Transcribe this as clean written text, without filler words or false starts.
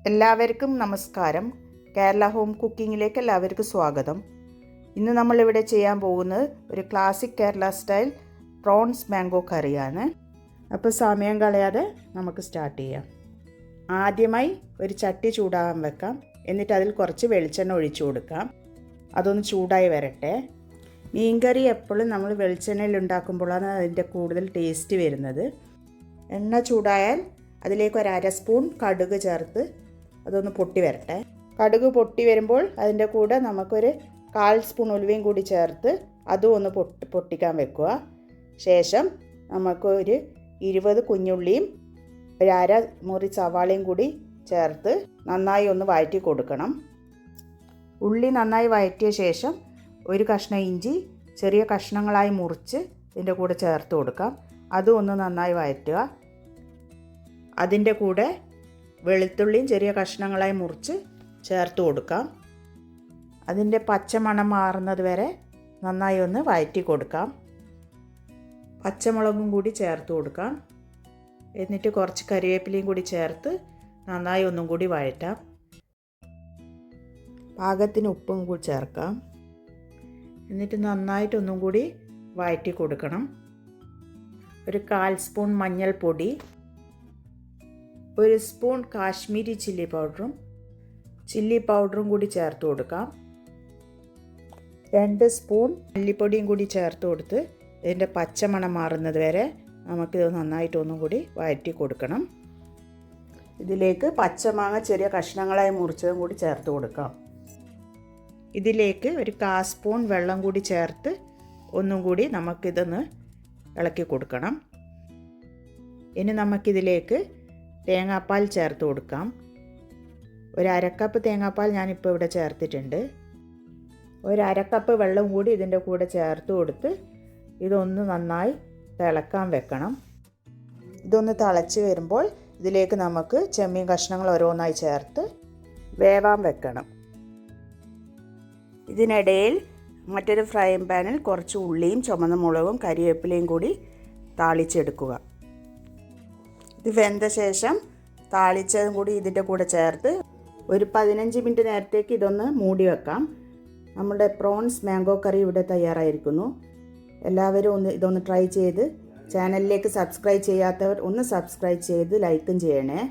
എല്ലാവർക്കും നമസ്കാരം. കേരള ഹോം കുക്കിങ്ങിലേക്ക് എല്ലാവർക്കും സ്വാഗതം. ഇന്ന് നമ്മളിവിടെ ചെയ്യാൻ പോകുന്നത് ഒരു classic Kerala style prawns mango കറിയാണ്. അപ്പോൾ സമയം കളയാതെ നമുക്ക് സ്റ്റാർട്ട് ചെയ്യാം. ആദ്യമായി ഒരു ചട്ടി ചൂടാകാൻ വെക്കാം. എന്നിട്ട് അതിൽ കുറച്ച് വെളിച്ചെണ്ണ ഒഴിച്ചു കൊടുക്കാം. അതൊന്ന് ചൂടായി വരട്ടെ. മീൻകറി എപ്പോഴും നമ്മൾ വെളിച്ചെണ്ണയിൽ ഉണ്ടാക്കുമ്പോഴാണ് അതിൻ്റെ കൂടുതൽ ടേസ്റ്റ് വരുന്നത്. എണ്ണ ചൂടായാൽ അതിലേക്ക് ഒരു അര സ്പൂൺ കടുക് ചേർത്ത് അതൊന്ന് പൊട്ടി വരട്ടെ. കടുക് പൊട്ടി വരുമ്പോൾ അതിൻ്റെ കൂടെ നമുക്കൊരു 1/4 സ്പൂൺ ഉലുവയും കൂടി ചേർത്ത് അതും ഒന്ന് പൊട്ടിക്കാൻ വെക്കുക. ശേഷം നമുക്കൊരു 20 കുഞ്ഞുള്ളിയും ഒരു അര മുറി സവാളയും കൂടി ചേർത്ത് നന്നായി ഒന്ന് വഴറ്റി കൊടുക്കണം. ഉള്ളി നന്നായി വഴറ്റിയ ശേഷം ഒരു കഷ്ണം ഇഞ്ചി ചെറിയ കഷ്ണങ്ങളായി മുറിച്ച് ഇതിൻ്റെ കൂടെ ചേർത്ത് കൊടുക്കാം. അതും ഒന്ന് നന്നായി വഴറ്റുക. അതിൻ്റെ കൂടെ വെളുത്തുള്ളിയും ചെറിയ കഷ്ണങ്ങളായി മുറിച്ച് ചേർത്ത് കൊടുക്കാം. അതിൻ്റെ പച്ചമണം മാറുന്നത് വരെ നന്നായി ഒന്ന് വഴറ്റി കൊടുക്കാം. പച്ചമുളകും കൂടി ചേർത്ത് കൊടുക്കാം. എന്നിട്ട് കുറച്ച് കറിവേപ്പിലയും കൂടി ചേർത്ത് നന്നായി ഒന്നും കൂടി വഴറ്റാം. പാകത്തിന് ഉപ്പും കൂടി ചേർക്കാം. എന്നിട്ട് നന്നായിട്ടൊന്നും കൂടി വഴറ്റി കൊടുക്കണം. ഒരു 1/4 സ്പൂൺ മഞ്ഞൾപ്പൊടി, 1 സ്പൂൺ കാശ്മീരി ചില്ലി പൗഡറും കൂടി ചേർത്ത് കൊടുക്കാം. 2 സ്പൂൺ മല്ലിപ്പൊടിയും കൂടി ചേർത്ത് കൊടുത്ത് ഇതിൻ്റെ പച്ചമണം മാറുന്നത് വരെ നമുക്കിത് നന്നായിട്ടൊന്നും കൂടി വഴറ്റി കൊടുക്കണം. ഇതിലേക്ക് പച്ചമാങ്ങ ചെറിയ കഷ്ണങ്ങളായി മുറിച്ചതും കൂടി ചേർത്ത് കൊടുക്കാം. ഇതിലേക്ക് ഒരു 1/4 സ്പൂൺ വെള്ളം കൂടി ചേർത്ത് ഒന്നും കൂടി നമുക്കിതൊന്ന് ഇളക്കി കൊടുക്കണം. ഇനി നമുക്കിതിലേക്ക് തേങ്ങാപ്പാൽ ചേർത്ത് കൊടുക്കാം. ഒരു അരക്കപ്പ് തേങ്ങാപ്പാൽ ഞാനിപ്പോൾ ഇവിടെ ചേർത്തിട്ടുണ്ട്. ഒരു അരക്കപ്പ് വെള്ളം കൂടി ഇതിൻ്റെ കൂടെ ചേർത്ത് കൊടുത്ത് ഇതൊന്ന് നന്നായി തിളക്കാൻ വെക്കണം. ഇതൊന്ന് തിളച്ച് വരുമ്പോൾ ഇതിലേക്ക് നമുക്ക് ചെമ്മീൻ കഷ്ണങ്ങൾ ഓരോന്നായി ചേർത്ത് വേവാൻ വെക്കണം. ഇതിനിടയിൽ മറ്റൊരു ഫ്രൈയിങ് പാനിൽ കുറച്ച് ഉള്ളിയും ചുമന്ന മുളകും കരിവേപ്പിലയും കൂടി താളിച്ചെടുക്കുക. ഇത് വെന്ത ശേഷം താളിച്ചതും കൂടി ഇതിൻ്റെ കൂടെ ചേർത്ത് ഒരു 15 മിനിറ്റ് നേരത്തേക്ക് ഇതൊന്ന് മൂടി വെക്കാം. നമ്മുടെ പ്രോൺസ് മാംഗോ കറി ഇവിടെ തയ്യാറായിരിക്കുന്നു. എല്ലാവരും ഇതൊന്ന് ട്രൈ ചെയ്ത് ചാനലിലേക്ക് സബ്സ്ക്രൈബ് ചെയ്യാത്തവർ ഒന്ന് സബ്സ്ക്രൈബ് ചെയ്ത് ലൈക്കും ചെയ്യണേ.